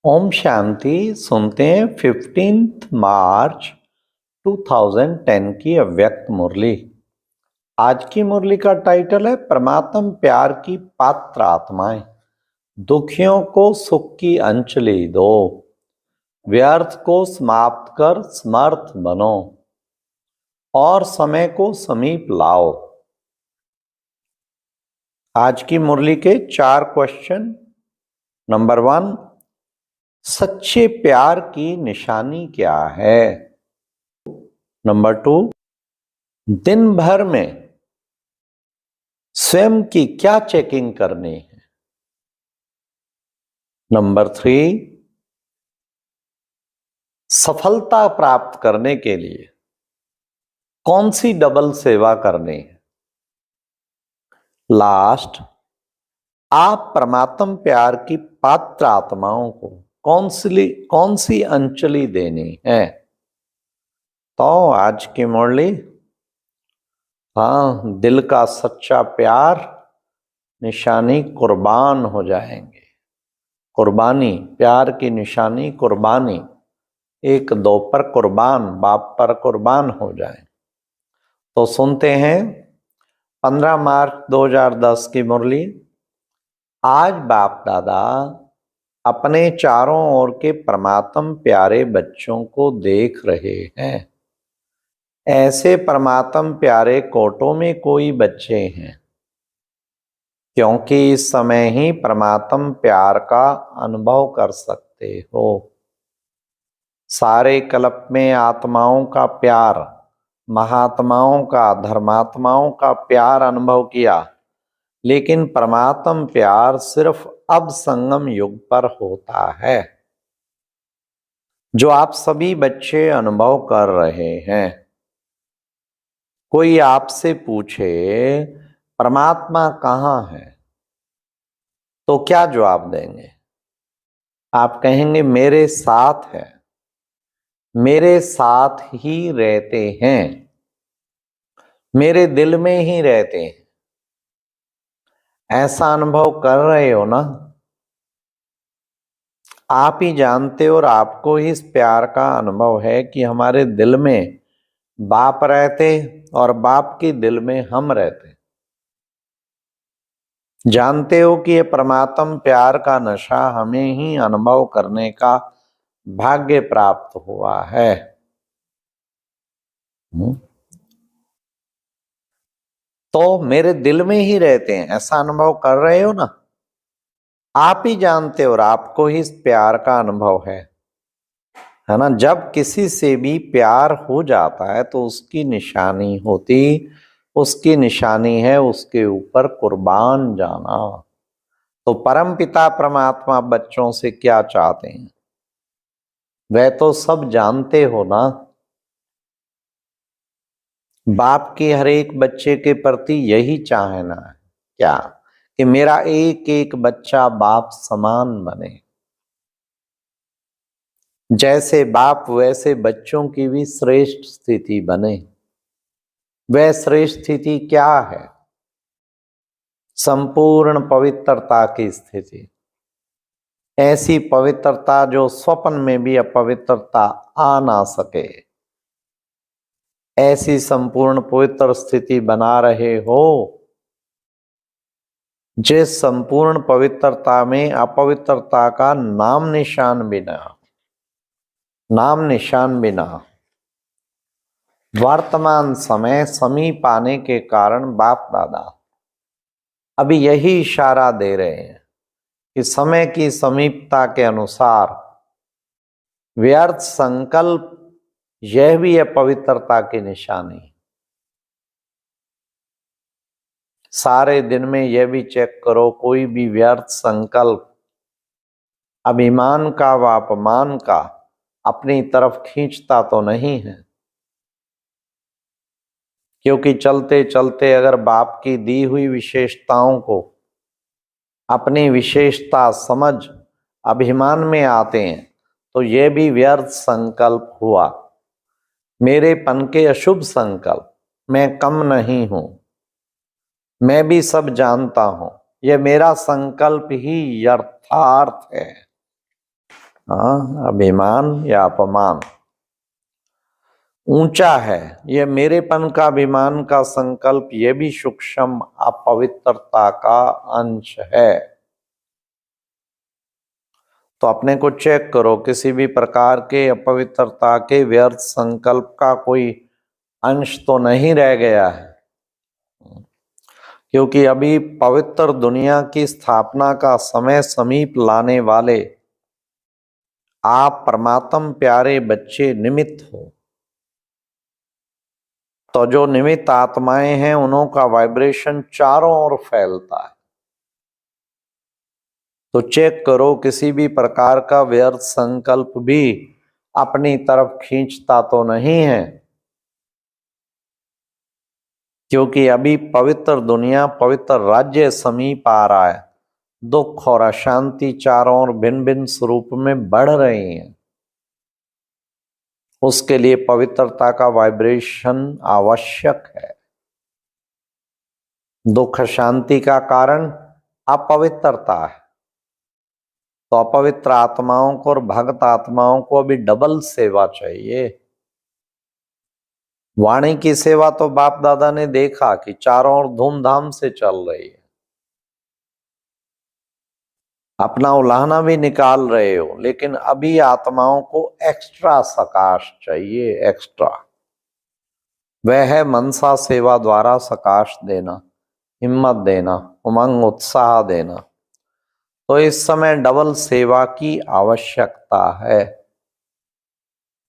ओम शांति। सुनते हैं 15 मार्च 2010 की अव्यक्त मुरली। आज की मुरली का टाइटल है परमात्म प्यार की पात्र आत्माएं, दुखियों को सुख की अंजलि दो, व्यर्थ को समाप्त कर समर्थ बनो और समय को समीप लाओ। आज की मुरली के 4 क्वेश्चन। नंबर 1, सच्चे प्यार की निशानी क्या है? नंबर 2, दिन भर में स्वयं की क्या चेकिंग करनी है? नंबर 3, सफलता प्राप्त करने के लिए कौन सी डबल सेवा करनी है? लास्ट, आप परमात्म प्यार की पात्र आत्माओं को कौन सी अंजलि देनी है? तो आज की मुरली, दिल का सच्चा प्यार, निशानी कुर्बान हो जाएंगे। कुर्बानी, प्यार की निशानी कुर्बानी, 1-2 पर कुर्बान, बाप पर कुर्बान हो जाए। तो सुनते हैं 15 मार्च 2010 की मुरली। आज बाप दादा अपने चारों ओर के परमात्म प्यारे बच्चों को देख रहे हैं। ऐसे परमात्म प्यारे कोटों में कोई बच्चे हैं, क्योंकि इस समय ही परमात्म प्यार का अनुभव कर सकते हो। सारे कल्प में आत्माओं का प्यार, महात्माओं का, धर्मात्माओं का प्यार अनुभव किया, लेकिन परमात्म प्यार सिर्फ अब संगम युग पर होता है, जो आप सभी बच्चे अनुभव कर रहे हैं। कोई आपसे पूछे परमात्मा कहाँ है, तो क्या जवाब देंगे? आप कहेंगे मेरे साथ है, मेरे साथ ही रहते हैं, मेरे दिल में ही रहते हैं। ऐसा अनुभव कर रहे हो ना? आप ही जानते हो और आपको ही इस प्यार का अनुभव है कि हमारे दिल में बाप रहते और बाप के दिल में हम रहते। जानते हो कि ये परमात्म प्यार का नशा हमें ही अनुभव करने का भाग्य प्राप्त हुआ है। तो मेरे दिल में ही रहते हैं, ऐसा अनुभव कर रहे हो ना? आप ही जानते हो और आपको ही इस प्यार का अनुभव है ना? जब किसी से भी प्यार हो जाता है तो उसकी निशानी होती, उसकी निशानी है उसके ऊपर कुर्बान जाना। तो परम पिता परमात्मा बच्चों से क्या चाहते हैं, वह तो सब जानते हो ना। बाप की हर एक बच्चे के प्रति यही चाहना है, क्या? कि मेरा एक एक बच्चा बाप समान बने। जैसे बाप वैसे बच्चों की भी श्रेष्ठ स्थिति बने। वह श्रेष्ठ स्थिति क्या है? संपूर्ण पवित्रता की स्थिति। ऐसी पवित्रता जो स्वप्न में भी अपवित्रता आ ना सके, ऐसी संपूर्ण पवित्र स्थिति बना रहे हो। जिस संपूर्ण पवित्रता में अपवित्रता का नाम निशान बिना वर्तमान समय समीप आने के कारण बाप दादा अभी यही इशारा दे रहे हैं कि समय की समीपता के अनुसार व्यर्थ संकल्प, यह भी है पवित्रता की निशानी। सारे दिन में यह भी चेक करो, कोई भी व्यर्थ संकल्प अभिमान का व अपमान का अपनी तरफ खींचता तो नहीं है। क्योंकि चलते चलते अगर बाप की दी हुई विशेषताओं को अपनी विशेषता समझ अभिमान में आते हैं तो यह भी व्यर्थ संकल्प हुआ। मेरेपन के अशुभ संकल्प, मैं कम नहीं हूं, मैं भी सब जानता हूं, यह मेरा संकल्प ही यथार्थ है। हाँ, अभिमान या अपमान। ऊंचा है, यह मेरेपन का अभिमान का संकल्प, यह भी सूक्ष्म अपवित्रता का अंश है। तो अपने को चेक करो, किसी भी प्रकार के अपवित्रता के व्यर्थ संकल्प का कोई अंश तो नहीं रह गया है, क्योंकि अभी पवित्र दुनिया की स्थापना का समय समीप लाने वाले आप परमात्म प्यारे बच्चे निमित्त हो। तो जो निमित्त आत्माएं हैं उन्हों का वाइब्रेशन चारों ओर फैलता है। तो चेक करो, किसी भी प्रकार का व्यर्थ संकल्प भी अपनी तरफ खींचता तो नहीं है, क्योंकि अभी पवित्र दुनिया, पवित्र राज्य समीप आ रहा है। दुख और अशांति चारों ओर भिन्न भिन्न स्वरूप में बढ़ रही है। उसके लिए पवित्रता का वाइब्रेशन आवश्यक है। दुख शांति का कारण अपवित्रता है। तो अपवित्र आत्माओं को और भक्त आत्माओं को अभी डबल सेवा चाहिए। वाणी की सेवा तो बाप दादा ने देखा कि चारों ओर धूमधाम से चल रही है, अपना उलाहना भी निकाल रहे हो, लेकिन अभी आत्माओं को एक्स्ट्रा सकाश चाहिए। एक्स्ट्रा वह है मनसा सेवा द्वारा सकाश देना, हिम्मत देना, उमंग उत्साह देना। तो इस समय डबल सेवा की आवश्यकता है।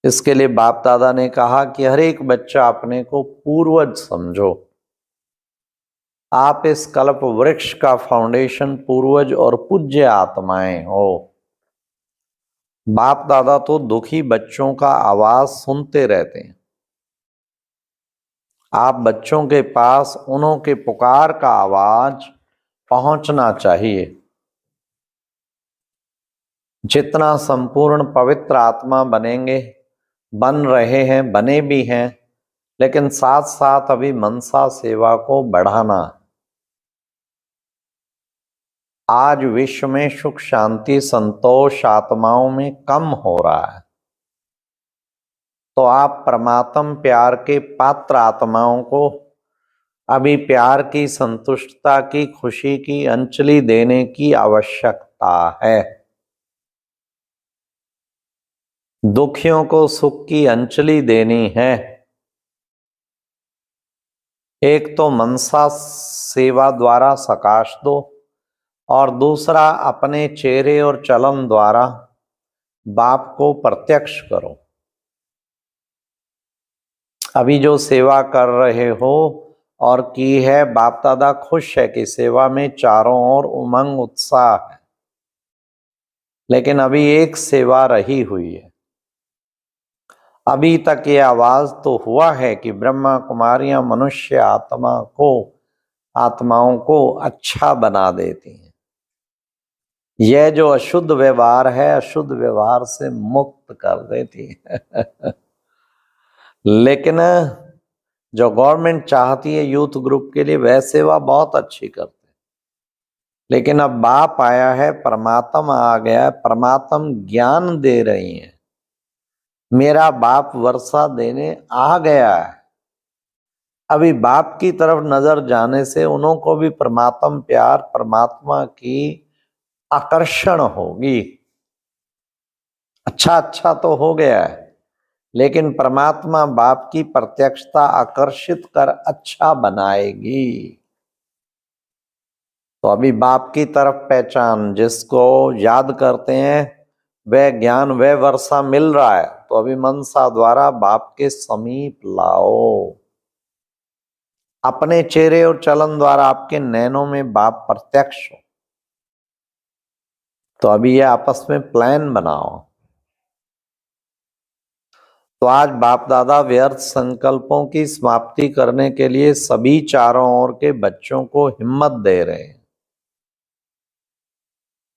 इसके लिए बाप दादा ने कहा कि हर एक बच्चा अपने को पूर्वज समझो। आप इस कल्प वृक्ष का फाउंडेशन पूर्वज और पूज्य आत्माएं हो। बाप दादा तो दुखी बच्चों का आवाज सुनते रहते हैं। आप बच्चों के पास उन्हों के पुकार का आवाज पहुंचना चाहिए। जितना संपूर्ण पवित्र आत्मा बनेंगे, बन रहे हैं, बने भी हैं, लेकिन साथ साथ अभी मनसा सेवा को बढ़ाना। आज विश्व में सुख शांति संतोष आत्माओं में कम हो रहा है। तो आप परमात्म प्यार के पात्र आत्माओं को अभी प्यार की, संतुष्टता की, खुशी की अंजलि देने की आवश्यकता है। दुखियों को सुख की अंजलि देनी है। एक तो मनसा सेवा द्वारा सकाश दो, और दूसरा अपने चेहरे और चलन द्वारा बाप को प्रत्यक्ष करो। अभी जो सेवा कर रहे हो और की है, बाप दादा खुश है कि सेवा में चारों ओर उमंग उत्साह है, लेकिन अभी एक सेवा रही हुई है। अभी तक ये आवाज तो हुआ है कि ब्रह्मा कुमारियां मनुष्य आत्माओं को अच्छा बना देती हैं। यह जो अशुद्ध व्यवहार है, अशुद्ध व्यवहार से मुक्त कर देती है। लेकिन जो गवर्नमेंट चाहती है यूथ ग्रुप के लिए, वह सेवा बहुत अच्छी करते हैं। लेकिन अब बाप आया है, परमात्मा आ गया है, परमात्मा ज्ञान दे रही है। मेरा बाप वर्षा देने आ गया है। अभी बाप की तरफ नजर जाने से उन्हों को भी परमात्मा प्यार, परमात्मा की आकर्षण होगी। अच्छा तो हो गया है, लेकिन परमात्मा बाप की प्रत्यक्षता आकर्षित कर अच्छा बनाएगी। तो अभी बाप की तरफ पहचान, जिसको याद करते हैं वह ज्ञान, वह वर्षा मिल रहा है। तो अभी मनसा द्वारा बाप के समीप लाओ। अपने चेहरे और चलन द्वारा आपके नैनों में बाप प्रत्यक्ष हो। तो अभी ये आपस में प्लान बनाओ। तो आज बाप दादा व्यर्थ संकल्पों की समाप्ति करने के लिए सभी चारों ओर के बच्चों को हिम्मत दे रहे हैं।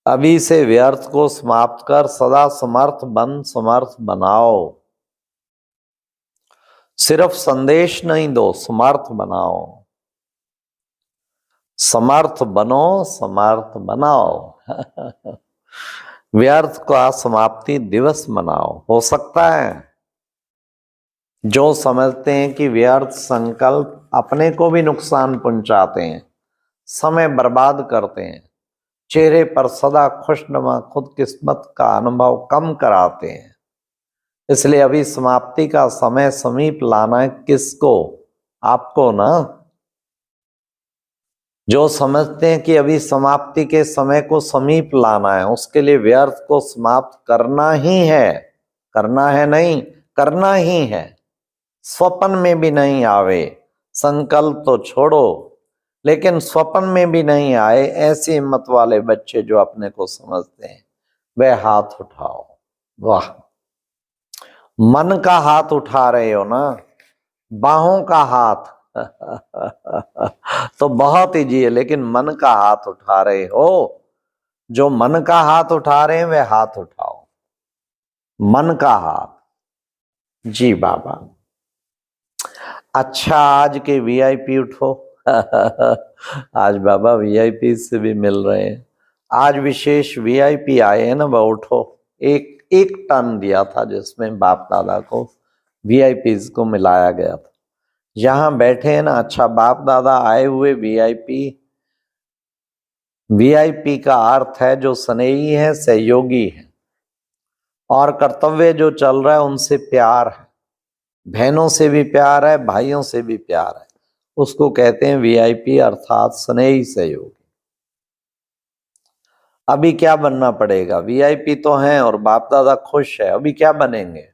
अभी से व्यर्थ को समाप्त कर सदा समर्थ बनाओ। सिर्फ संदेश नहीं दो, समर्थ बनाओ। समर्थ बनो, समर्थ बनाओ। व्यर्थ का समाप्ति दिवस मनाओ। हो सकता है जो समझते हैं कि व्यर्थ संकल्प अपने को भी नुकसान पहुंचाते हैं, समय बर्बाद करते हैं, चेहरे पर सदा खुशनुमा खुद किस्मत का अनुभव कम कराते हैं, इसलिए अभी समाप्ति का समय समीप लाना है। किसको? आपको ना। जो समझते हैं कि अभी समाप्ति के समय को समीप लाना है, उसके लिए व्यर्थ को समाप्त करना ही है। करना है नहीं, करना ही है। स्वप्न में भी नहीं आवे, संकल्प तो छोड़ो, लेकिन स्वप्न में भी नहीं आए ऐसी हिम्मत वाले बच्चे जो अपने को समझते हैं, वे हाथ उठाओ। वाह, मन का हाथ उठा रहे हो ना, बाहों का हाथ तो बहुत ईजी है, लेकिन मन का हाथ उठा रहे हो। जो मन का हाथ उठा रहे हैं वे हाथ उठाओ, मन का हाथ। जी बाबा। अच्छा, आज के वीआईपी उठो आज बाबा वीआईपी से भी मिल रहे हैं। आज विशेष वीआईपी आए हैं ना, वह उठो। एक टन दिया था जिसमें बाप दादा को वीआईपीज को मिलाया गया था। यहां बैठे हैं ना, अच्छा बाप दादा आए हुए वीआईपी। वीआईपी का अर्थ है जो स्नेही है, सहयोगी है, और कर्तव्य जो चल रहा है उनसे प्यार है, बहनों से भी प्यार है, भाइयों से भी प्यार है, उसको कहते हैं वीआईपी, अर्थात स्नेही सहयोगी। अभी क्या बनना पड़ेगा? वीआईपी तो हैं और बाप दादा खुश है, अभी क्या बनेंगे?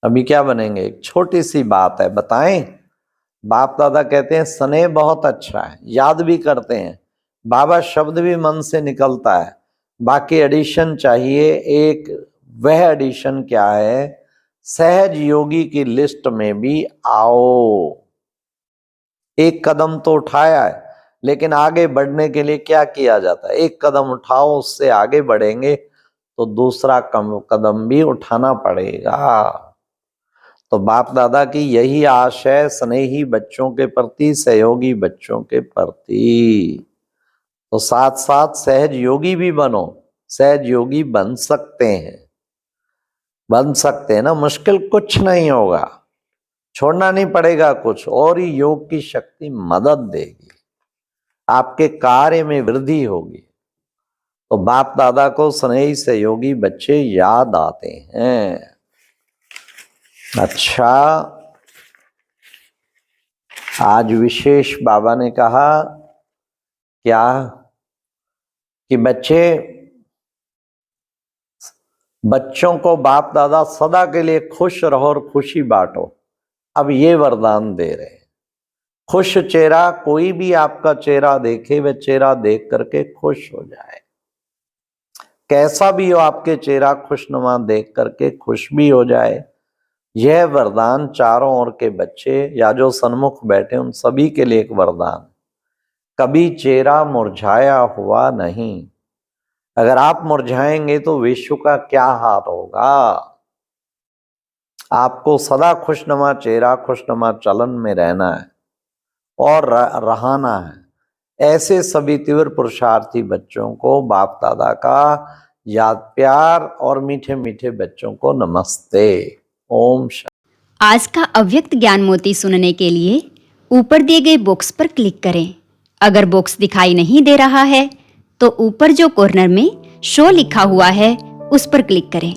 अभी क्या बनेंगे? एक छोटी सी बात है, बताएं। बाप दादा कहते हैं स्नेह बहुत अच्छा है, याद भी करते हैं, बाबा शब्द भी मन से निकलता है, बाकी एडिशन चाहिए एक। वह एडिशन क्या है? सहज योगी की लिस्ट में भी आओ। एक कदम तो उठाया है, लेकिन आगे बढ़ने के लिए क्या किया जाता है? एक कदम उठाओ, उससे आगे बढ़ेंगे तो दूसरा कदम भी उठाना पड़ेगा। तो बाप दादा की यही आश है, स्नेही बच्चों के प्रति, सहयोगी बच्चों के प्रति। तो साथ साथ सहज योगी भी बनो। सहज योगी बन सकते हैं, बन सकते हैं ना, मुश्किल कुछ नहीं होगा, छोड़ना नहीं पड़ेगा कुछ, और ही योग की शक्ति मदद देगी, आपके कार्य में वृद्धि होगी। तो बाप दादा को स्नेही सहयोगी बच्चे याद आते हैं। अच्छा, आज विशेष बाबा ने कहा क्या कि बच्चों को बाप दादा सदा के लिए खुश रहो और खुशी बांटो। अब ये वरदान दे रहे हैं। खुश चेहरा, कोई भी आपका चेहरा देखे वह चेहरा देख करके खुश हो जाए। कैसा भी हो आपके चेहरा, खुशनुमा देख करके खुश भी हो जाए। यह वरदान चारों ओर के बच्चे या जो सन्मुख बैठे उन सभी के लिए एक वरदान। कभी चेहरा मुरझाया हुआ नहीं। अगर आप मुरझाएंगे तो विश्व का क्या हाल होगा? आपको सदा खुशनुमा चेहरा, खुशनुमा चलन में रहना है और रहना है। ऐसे सभी तीव्र पुरुषार्थी बच्चों को बाप दादा का याद, प्यार और मीठे मीठे बच्चों को नमस्ते। ओम शांति। आज का अव्यक्त ज्ञान मोती सुनने के लिए ऊपर दिए गए बॉक्स पर क्लिक करें। अगर बॉक्स दिखाई नहीं दे रहा है तो ऊपर जो कॉर्नर में शो लिखा हुआ है उस पर क्लिक करें।